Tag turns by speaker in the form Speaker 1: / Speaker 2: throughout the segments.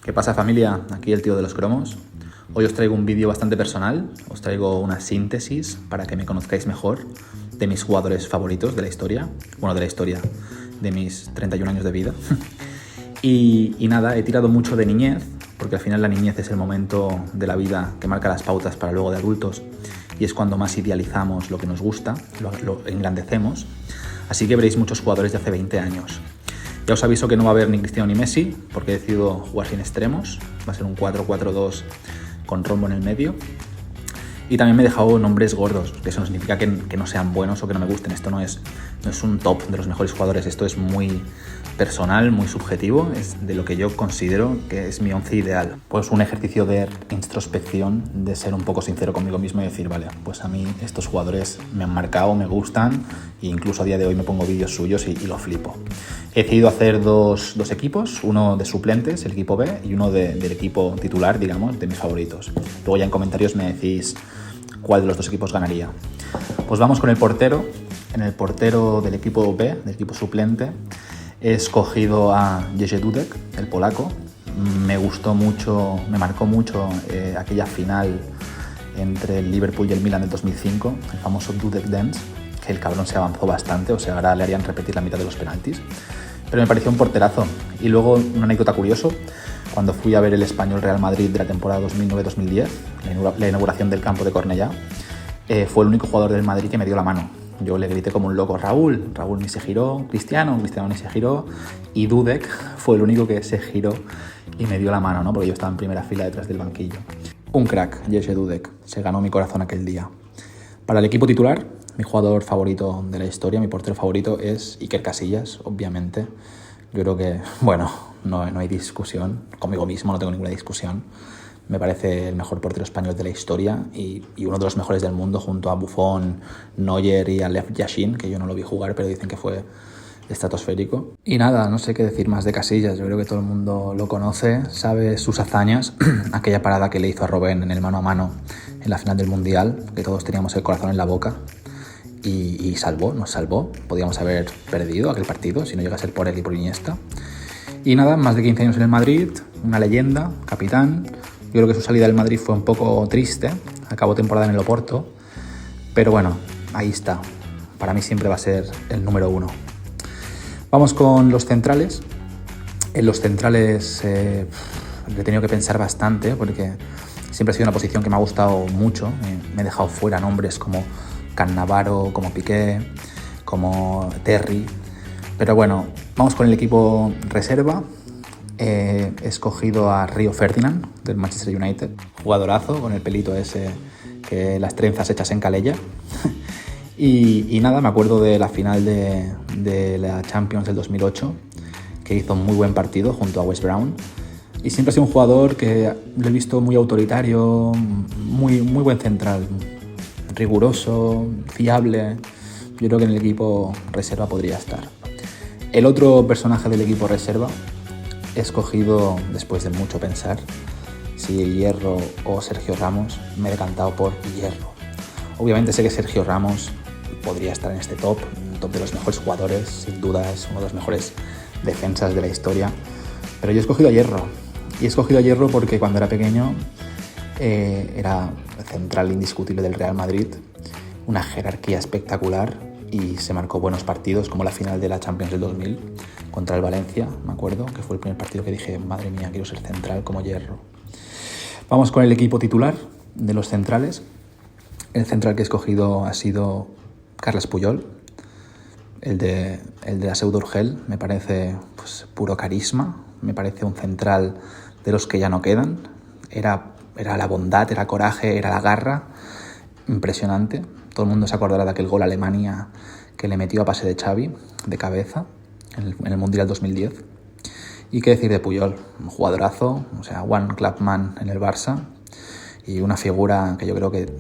Speaker 1: ¿Qué pasa, familia? Aquí el tío de los cromos. Hoy os traigo un vídeo bastante personal, os traigo una síntesis para que me conozcáis mejor de mis jugadores favoritos de la historia, de mis 31 años de vida. Y nada, he tirado mucho de niñez, porque al final la niñez es el momento de la vida que marca las pautas para luego de adultos y es cuando más idealizamos lo que nos gusta, lo engrandecemos. Así que veréis muchos jugadores de hace 20 años. Ya os aviso que no va a haber ni Cristiano ni Messi, porque he decidido jugar sin extremos. Va a ser un 4-4-2 con rombo en el medio. Y también me he dejado nombres gordos, que eso no significa que no sean buenos o que no me gusten. Esto no es un top de los mejores jugadores, esto es muy personal, muy subjetivo, es de lo que yo considero que es mi once ideal. Pues un ejercicio de introspección, de ser un poco sincero conmigo mismo y decir, vale, pues a mí estos jugadores me han marcado, me gustan, e incluso a día de hoy me pongo vídeos suyos y lo flipo. He decidido hacer dos equipos, uno de suplentes, el equipo B, y uno del equipo titular, digamos, de mis favoritos. Luego ya en comentarios me decís cuál de los dos equipos ganaría. Pues vamos con el portero. En el portero del equipo B, del equipo suplente, he escogido a Jerzy Dudek, el polaco. Me gustó mucho, me marcó mucho aquella final entre el Liverpool y el Milan del 2005, el famoso Dudek Dance, que el cabrón se avanzó bastante, o sea, ahora le harían repetir la mitad de los penaltis. Pero me pareció un porterazo. Y luego, una anécdota curiosa, cuando fui a ver el Español Real Madrid de la temporada 2009-2010, la inauguración del campo de Cornellá, fue el único jugador del Madrid que me dio la mano. Yo le grité como un loco, Raúl ni se giró, Cristiano ni se giró, y Dudek fue el único que se giró y me dio la mano, ¿no? Porque yo estaba en primera fila detrás del banquillo. Un crack, Jerzy Dudek, se ganó mi corazón aquel día. Para el equipo titular, mi jugador favorito de la historia, mi portero favorito es Iker Casillas, obviamente. Yo creo que, bueno, no hay discusión, conmigo mismo no tengo ninguna discusión. Me parece el mejor portero español de la historia y uno de los mejores del mundo junto a Buffon, Neuer y a Lev Yashin, que yo no lo vi jugar, pero dicen que fue estratosférico. Y nada, no sé qué decir más de Casillas, yo creo que todo el mundo lo conoce, sabe sus hazañas, aquella parada que le hizo a Robben en el mano a mano en la final del Mundial, que todos teníamos el corazón en la boca. Y nos salvó. Podíamos haber perdido aquel partido si no llega a ser por él y por Iniesta. Y nada, más de 15 años en el Madrid, una leyenda, capitán. Yo creo que su salida del Madrid fue un poco triste, acabó temporada en el Oporto, pero bueno, ahí está. Para mí siempre va a ser el número uno. Vamos con los centrales. En los centrales he tenido que pensar bastante porque siempre ha sido una posición que me ha gustado mucho. Me he dejado fuera nombres como Cannavaro, como Piqué, como Terry. Pero bueno, vamos con el equipo reserva. He escogido a Rio Ferdinand del Manchester United, jugadorazo con el pelito ese, que las trenzas hechas en Calella. y nada, me acuerdo de la final de la Champions del 2008, que hizo un muy buen partido junto a Wes Brown. Y siempre ha sido un jugador que lo he visto muy autoritario, muy buen central, riguroso, fiable. Yo creo que en el equipo reserva podría estar. El otro personaje del equipo reserva he escogido, después de mucho pensar, si Hierro o Sergio Ramos. Me he decantado por Hierro. Obviamente sé que Sergio Ramos podría estar en este top, un top de los mejores jugadores, sin duda es uno de los mejores defensas de la historia, pero yo he escogido a Hierro. Y he escogido a Hierro porque cuando era pequeño era central indiscutible del Real Madrid, una jerarquía espectacular y se marcó buenos partidos como la final de la Champions del 2000 contra el Valencia, me acuerdo, que fue el primer partido que dije, madre mía, quiero ser central como Hierro. Vamos con el equipo titular de los centrales. El central que he escogido ha sido Carles Puyol, el de la Seu d'Urgell. Me parece pues, puro carisma, me parece un central de los que ya no quedan. Era la bondad, era coraje, era la garra, impresionante. Todo el mundo se acordará de aquel gol a Alemania que le metió a pase de Xavi, de cabeza, en el Mundial 2010. Y qué decir de Puyol, un jugadorazo, o sea, one club man en el Barça y una figura que yo creo que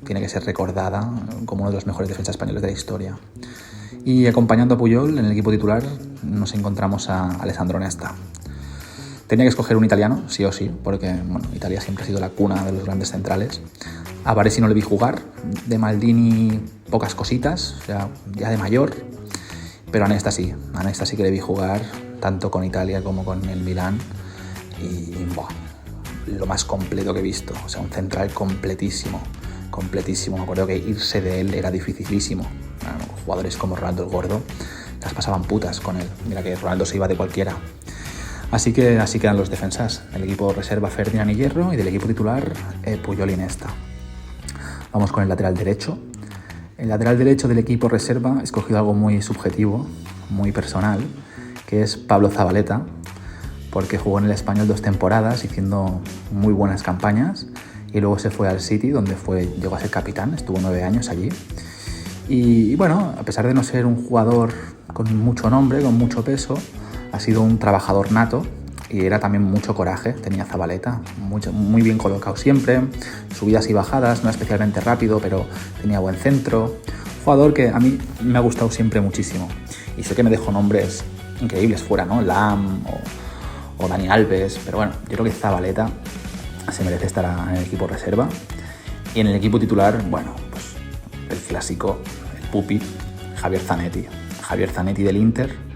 Speaker 1: tiene que ser recordada como uno de los mejores defensas españoles de la historia. Y acompañando a Puyol en el equipo titular nos encontramos a Alessandro Nesta. Tenía que escoger un italiano, sí o sí, porque bueno, Italia siempre ha sido la cuna de los grandes centrales. A Baresi no le vi jugar, de Maldini pocas cositas, o sea, ya de mayor, pero a Nesta sí que le vi jugar, tanto con Italia como con el Milán, buah, lo más completo que he visto. O sea, un central completísimo. Me acuerdo que irse de él era dificilísimo. Bueno, jugadores como Ronaldo el Gordo las pasaban putas con él. Mira que Ronaldo se iba de cualquiera. Así quedan los defensas. El equipo reserva Ferdinand y Hierro, y del equipo titular Puyol y Iniesta. Vamos con el lateral derecho. El lateral derecho del equipo reserva he escogido algo muy subjetivo, muy personal, que es Pablo Zabaleta, porque jugó en el Español 2 temporadas haciendo muy buenas campañas, y luego se fue al City, donde llegó a ser capitán, estuvo 9 años allí. Y bueno, a pesar de no ser un jugador con mucho nombre, con mucho peso, ha sido un trabajador nato, y era también mucho coraje, tenía Zabaleta, muy bien colocado siempre, subidas y bajadas, no especialmente rápido, pero tenía buen centro. Jugador que a mí me ha gustado siempre muchísimo, y sé que me dejo nombres increíbles fuera, ¿no? Lam o Dani Alves, pero bueno, yo creo que Zabaleta se merece estar en el equipo reserva. Y en el equipo titular, bueno, pues el clásico, el pupi, Javier Zanetti del Inter.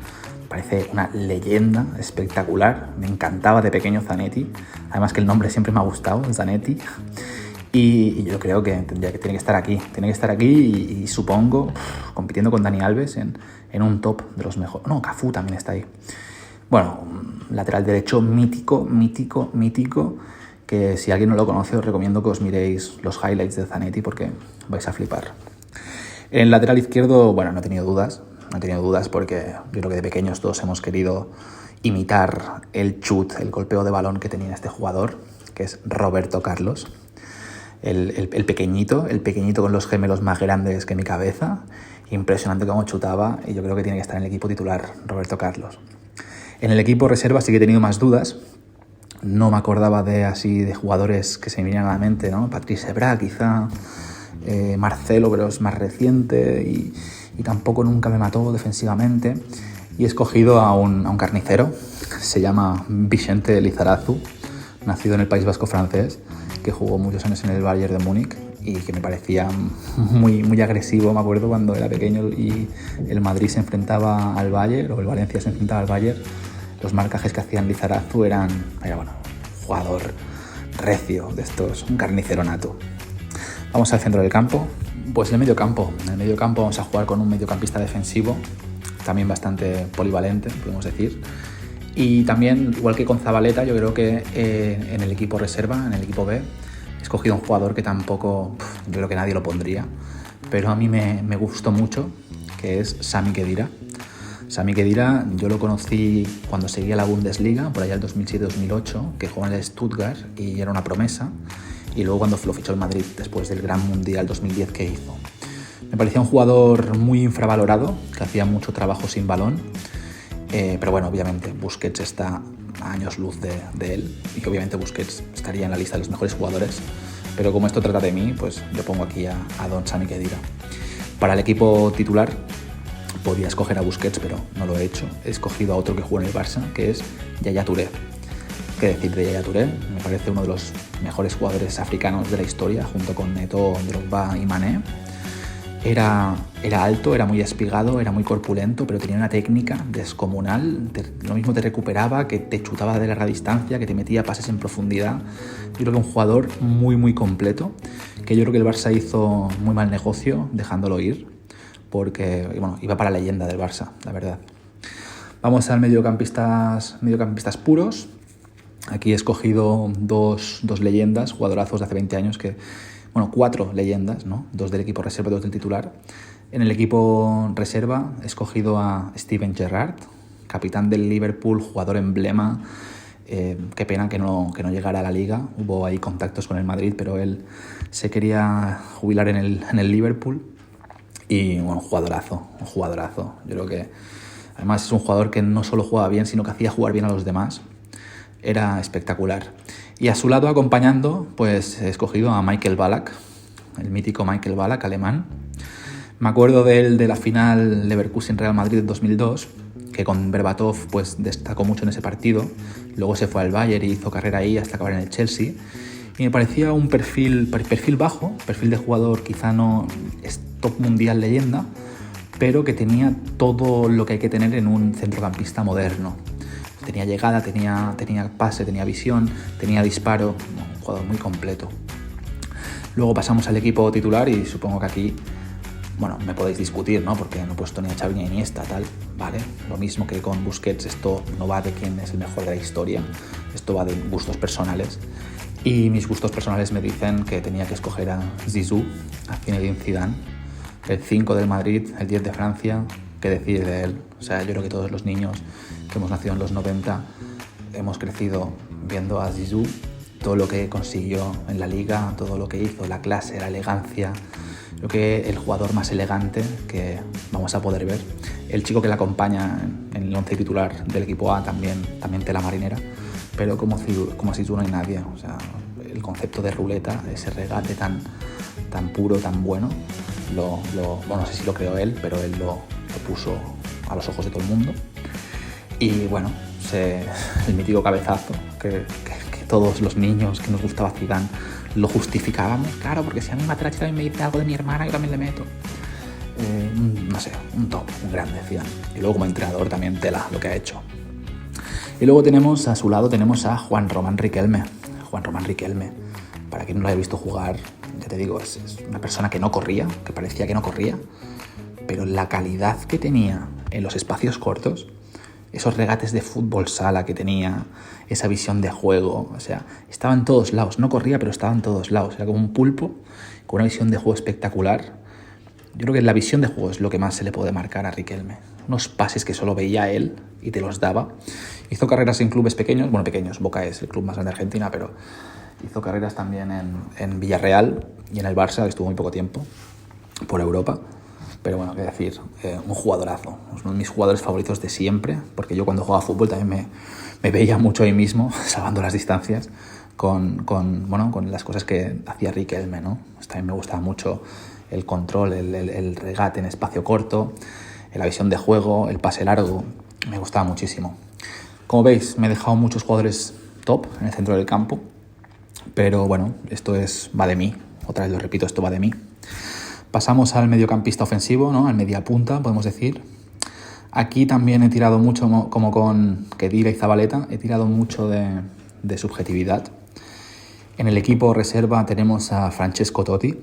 Speaker 1: Parece una leyenda espectacular, me encantaba de pequeño Zanetti, además que el nombre siempre me ha gustado, Zanetti, y yo creo que tiene que estar aquí, y supongo compitiendo con Dani Alves en un top de los mejores. No, Cafú también está ahí. Bueno, lateral derecho mítico, que si alguien no lo conoce os recomiendo que os miréis los highlights de Zanetti porque vais a flipar. En el lateral izquierdo, bueno, no he tenido dudas porque yo creo que de pequeños todos hemos querido imitar el golpeo de balón que tenía este jugador, que es Roberto Carlos, el pequeñito con los gemelos más grandes que mi cabeza. Impresionante cómo chutaba, y yo creo que tiene que estar en el equipo titular, Roberto Carlos. En el equipo reserva sí que he tenido más dudas. No me acordaba de jugadores que se me vinieran a la mente, ¿no? Patrice Evra, quizá, Marcelo, pero es más reciente, y tampoco nunca me mató defensivamente. Y he escogido a un carnicero, se llama Vicente Lizarazu, nacido en el País Vasco francés, que jugó muchos años en el Bayern de Múnich y que me parecía muy agresivo. Me acuerdo cuando era pequeño y el Madrid se enfrentaba al Bayern, o el Valencia se enfrentaba al Bayern, los marcajes que hacían Lizarazu era bueno, un jugador recio de estos, un carnicero nato. Vamos al centro del campo. Pues en el medio campo vamos a jugar con un mediocampista defensivo, también bastante polivalente, podemos decir. Y también, igual que con Zabaleta, yo creo que en el equipo reserva, en el equipo B, he escogido un jugador que tampoco, yo creo que nadie lo pondría, pero a mí me gustó mucho, que es Sami Khedira. Sami Khedira yo lo conocí cuando seguía la Bundesliga, por allá el 2007-2008, que jugó en el Stuttgart y era una promesa. Y luego cuando lo fichó el Madrid después del Gran Mundial 2010 que hizo. Me parecía un jugador muy infravalorado, que hacía mucho trabajo sin balón, pero bueno, obviamente Busquets está a años luz de él, y que obviamente Busquets estaría en la lista de los mejores jugadores, pero como esto trata de mí, pues yo pongo aquí a don Sami Khedira. Para el equipo titular podía escoger a Busquets, pero no lo he hecho. He escogido a otro que jugó en el Barça, que es Yaya Touré. ¿Qué decir de Yaya Touré? Me parece uno de los mejores jugadores africanos de la historia, junto con Eto'o, Drogba y Mané. Era alto, era muy espigado, era muy corpulento, pero tenía una técnica descomunal. Lo mismo te recuperaba, que te chutaba de larga distancia, que te metía pases en profundidad. Yo creo que un jugador muy completo, que yo creo que el Barça hizo muy mal negocio dejándolo ir, porque bueno, iba para la leyenda del Barça, la verdad. Vamos al mediocampistas puros. Aquí he escogido dos leyendas, jugadorazos de hace 20 años, bueno, 4 leyendas, ¿no? 2 del equipo reserva y 2 del titular. En el equipo reserva he escogido a Steven Gerrard, capitán del Liverpool, jugador emblema. Qué pena que no llegara a la Liga. Hubo ahí contactos con el Madrid, pero él se quería jubilar en el Liverpool. Y bueno, un jugadorazo. Yo creo que además es un jugador que no solo jugaba bien, sino que hacía jugar bien a los demás. Era espectacular. Y a su lado, acompañando, pues he escogido a Michael Ballack, el mítico Michael Ballack, alemán. Me acuerdo de él de la final Leverkusen-Real Madrid de 2002, que con Berbatov pues destacó mucho en ese partido. Luego se fue al Bayern y hizo carrera ahí hasta acabar en el Chelsea. Y me parecía un perfil bajo, perfil de jugador quizá no es top mundial leyenda, pero que tenía todo lo que hay que tener en un centrocampista moderno. Tenía llegada, tenía pase, tenía visión, tenía disparo, un jugador muy completo. Luego pasamos al equipo titular y supongo que aquí, bueno, me podéis discutir, ¿no? Porque no he puesto ni a Xavi ni a Iniesta, tal, ¿vale? Lo mismo que con Busquets, esto no va de quién es el mejor de la historia, esto va de gustos personales. Y mis gustos personales me dicen que tenía que escoger a Zizou, a Zinedine Zidane, el 5 del Madrid, el 10 de Francia, qué decir de él. O sea, yo creo que todos los niños que hemos nacido en los 90 hemos crecido viendo a Zizou, todo lo que consiguió en la liga, todo lo que hizo, la clase, la elegancia. Creo que el jugador más elegante que vamos a poder ver. El chico que le acompaña en el 11 titular del equipo A también tela marinera, pero como Zizou no hay nadie. O sea, el concepto de ruleta, ese regate tan puro, tan bueno, bueno, no sé si lo creó él, pero él lo puso a los ojos de todo el mundo. Y bueno, el mítico cabezazo que todos los niños que nos gustaba Zidane lo justificábamos, claro, porque si a mí Materazzi también me dice algo de mi hermana, yo también le meto. No sé, un top, un grande Zidane. Y luego como entrenador también tela lo que ha hecho. Y luego tenemos a su lado a Juan Román Riquelme. Juan Román Riquelme, para quien no lo haya visto jugar, ya te digo, es una persona que no corría, que parecía que no corría, pero la calidad que tenía en los espacios cortos, esos regates de fútbol sala que tenía, esa visión de juego, o sea, estaba en todos lados, no corría, pero estaba en todos lados, era como un pulpo con una visión de juego espectacular. Yo creo que la visión de juego es lo que más se le puede marcar a Riquelme. Unos pases que solo veía él y te los daba. Hizo carreras en clubes pequeños, Boca es el club más grande de Argentina, pero hizo carreras también en Villarreal y en el Barça, que estuvo muy poco tiempo, por Europa. Pero bueno, qué decir, un jugadorazo, uno de mis jugadores favoritos de siempre, porque yo cuando jugaba fútbol también me veía mucho ahí mismo, salvando las distancias, con las cosas que hacía Riquelme, ¿no? También me gustaba mucho el control, el regate en espacio corto, la visión de juego, el pase largo, me gustaba muchísimo. Como veis, me he dejado muchos jugadores top en el centro del campo, pero bueno, va de mí, otra vez lo repito, esto va de mí. Pasamos al mediocampista ofensivo, ¿no? Al mediapunta, podemos decir. Aquí también he tirado mucho, como con Khedira y Zabaleta, he tirado mucho de subjetividad. En el equipo reserva tenemos a Francesco Totti,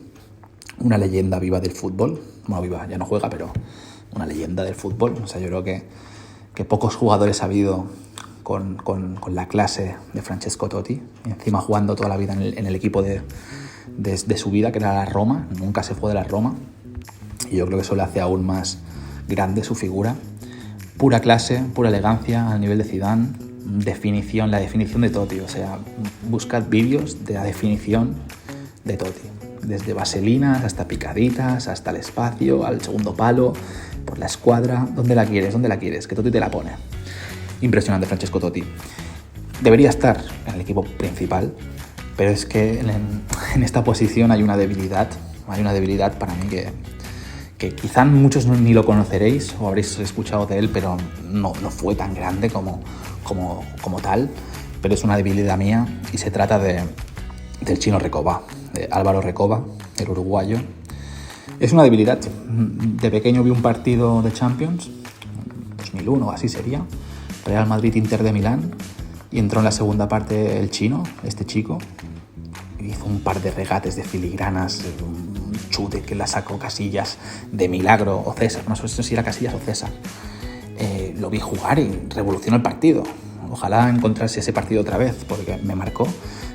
Speaker 1: una leyenda viva del fútbol. Bueno, viva, ya no juega, pero una leyenda del fútbol. O sea, yo creo que pocos jugadores ha habido con la clase de Francesco Totti. Y encima jugando toda la vida en el equipo de su vida, que era la Roma. Nunca se fue de la Roma. Y yo creo que eso le hace aún más grande su figura. Pura clase, pura elegancia al nivel de Zidane. La definición de Totti. O sea, buscad vídeos de la definición de Totti. Desde vaselinas hasta picaditas, hasta el espacio, al segundo palo, por la escuadra, donde la quieres, que Totti te la pone. Impresionante Francesco Totti. Debería estar en el equipo principal, pero es que en esta posición hay una debilidad para mí que quizá muchos ni lo conoceréis o habréis escuchado de él, pero no fue tan grande como tal, pero es una debilidad mía y se trata del chino Recoba, de Álvaro Recoba, el uruguayo. Es una debilidad. De pequeño vi un partido de Champions, 2001 así sería, Real Madrid-Inter de Milán, y entró en la segunda parte el chino, este chico, y hizo un par de regates de filigranas, un chute que la sacó Casillas de milagro, o César, no sé si era Casillas o César. Lo vi jugar y revolucionó el partido. Ojalá encontrase ese partido otra vez, porque me marcó.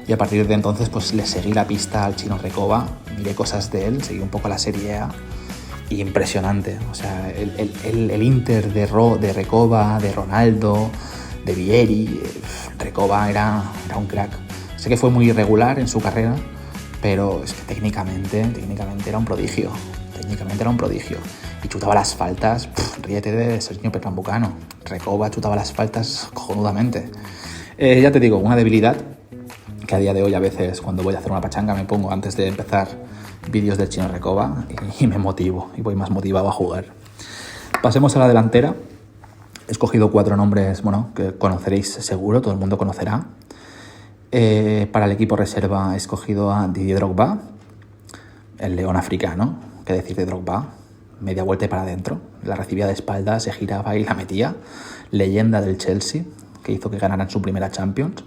Speaker 1: Y a partir de entonces pues le seguí la pista al chino Recoba, miré cosas de él, seguí un poco la Serie A, y impresionante. O sea, el Inter de Recoba, de Ronaldo, de Vieri, Recoba era un crack. Sé que fue muy irregular en su carrera, pero es que técnicamente era un prodigio. Y chutaba las faltas, ríete de Sergio Pernambucano. Recoba chutaba las faltas cojonudamente. Ya te digo, una debilidad que a día de hoy a veces cuando voy a hacer una pachanga me pongo antes de empezar vídeos del chino Recoba y me motivo y voy más motivado a jugar. Pasemos a la delantera. He escogido 4 nombres, que conoceréis seguro, todo el mundo conocerá. Para el equipo reserva he escogido a Didier Drogba, el león africano. ¿Qué decir de Drogba? Media vuelta y para adentro. La recibía de espaldas, se giraba y la metía. Leyenda del Chelsea, que hizo que ganaran su primera Champions.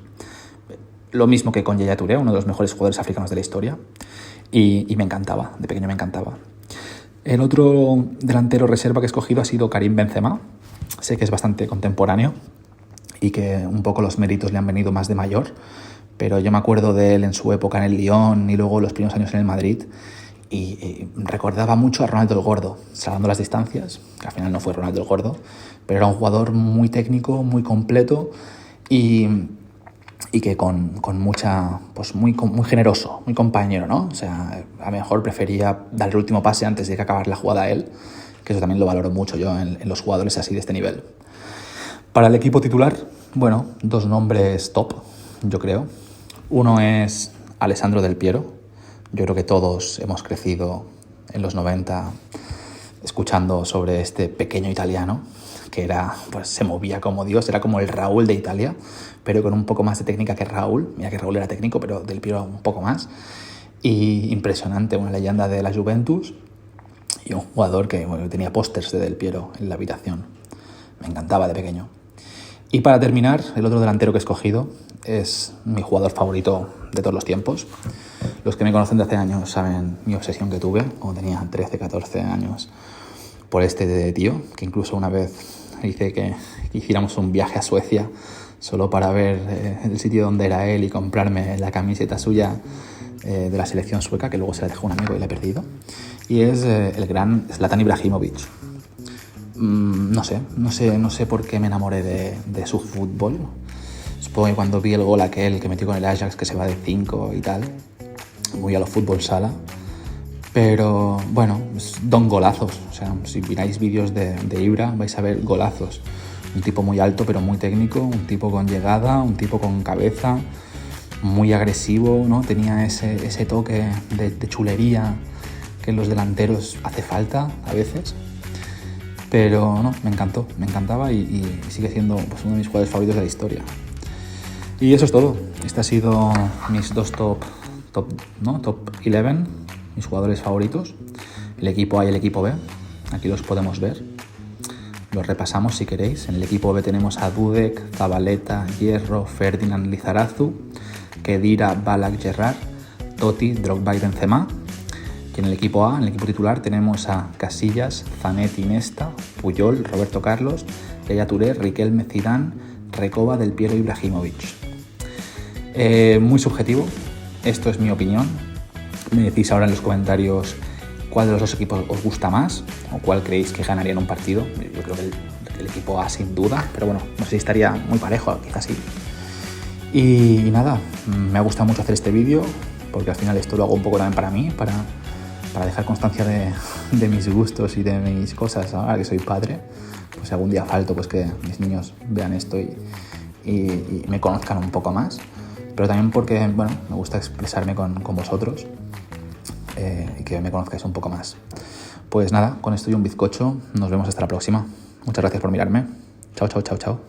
Speaker 1: Lo mismo que con Yaya Touré, uno de los mejores jugadores africanos de la historia. Y me encantaba, de pequeño me encantaba. El otro delantero reserva que he escogido ha sido Karim Benzema. Sé que es bastante contemporáneo y que un poco los méritos le han venido más de mayor, pero yo me acuerdo de él en su época en el Lyon y luego los primeros años en el Madrid y recordaba mucho a Ronaldo el Gordo, salvando las distancias, que al final no fue Ronaldo el Gordo, pero era un jugador muy técnico, muy completo y que con mucha, pues muy generoso, muy compañero, ¿no? O sea, a lo mejor prefería dar el último pase antes de que acabar la jugada a él, que eso también lo valoro mucho yo en los jugadores así de este nivel. Para el equipo titular, bueno, dos nombres top, yo creo. Uno es Alessandro Del Piero. Yo creo que todos hemos crecido en los 90 escuchando sobre este pequeño italiano que era, pues se movía como Dios, era como el Raúl de Italia, pero con un poco más de técnica que Raúl. Mira que Raúl era técnico, pero Del Piero un poco más. Y impresionante, una leyenda de la Juventus y un jugador que tenía pósters de Del Piero en la habitación. Me encantaba de pequeño. Y para terminar, el otro delantero que he escogido es mi jugador favorito de todos los tiempos. Los que me conocen de hace años saben mi obsesión que tuve cuando tenía 13, 14 años por este tío, que incluso una vez hice que hiciéramos un viaje a Suecia solo para ver el sitio donde era él y comprarme la camiseta suya de la selección sueca, que luego se la dejó un amigo y la he perdido. Y es el gran Zlatan Ibrahimovic. No sé por qué me enamoré de su fútbol. Supongo que cuando vi el gol aquel que metió con el Ajax, que se va de 5 y tal, muy a lo fútbol sala. Pero bueno, don golazos. O sea, si miráis vídeos de Ibra vais a ver golazos. Un tipo muy alto pero muy técnico, un tipo con llegada, un tipo con cabeza, muy agresivo, ¿no? Tenía ese toque de chulería que en los delanteros hace falta a veces. Pero no, me encantaba y sigue siendo pues, uno de mis jugadores favoritos de la historia. Y eso es todo. Este ha sido mis dos top 11, mis jugadores favoritos. El equipo A y el equipo B. Aquí los podemos ver. Los repasamos si queréis. En el equipo B tenemos a Dudek, Zabaleta, Hierro, Ferdinand, Lizarazu, Khedira, Ballack, Gerrard, Totti, Drogba y Benzema. Y en el equipo A, en el equipo titular, tenemos a Casillas, Zanetti, Nesta, Puyol, Roberto Carlos, Yaya Touré, Riquelme, Zidane, Recoba, Del Piero y Ibrahimovic. Muy subjetivo, esto es mi opinión. Me decís ahora en los comentarios cuál de los dos equipos os gusta más o cuál creéis que ganaría en un partido. Yo creo que el equipo A sin duda, pero bueno, no sé si estaría muy parejo, quizás sí. Y nada, me ha gustado mucho hacer este vídeo porque al final esto lo hago un poco también para mí, para dejar constancia de mis gustos y de mis cosas. Ahora que soy padre, pues si algún día falto, pues que mis niños vean esto y me conozcan un poco más. Pero también porque, bueno, me gusta expresarme con vosotros y que me conozcáis un poco más. Pues nada, con esto y un bizcocho, nos vemos hasta la próxima. Muchas gracias por mirarme. Chao, chao, chao, chao.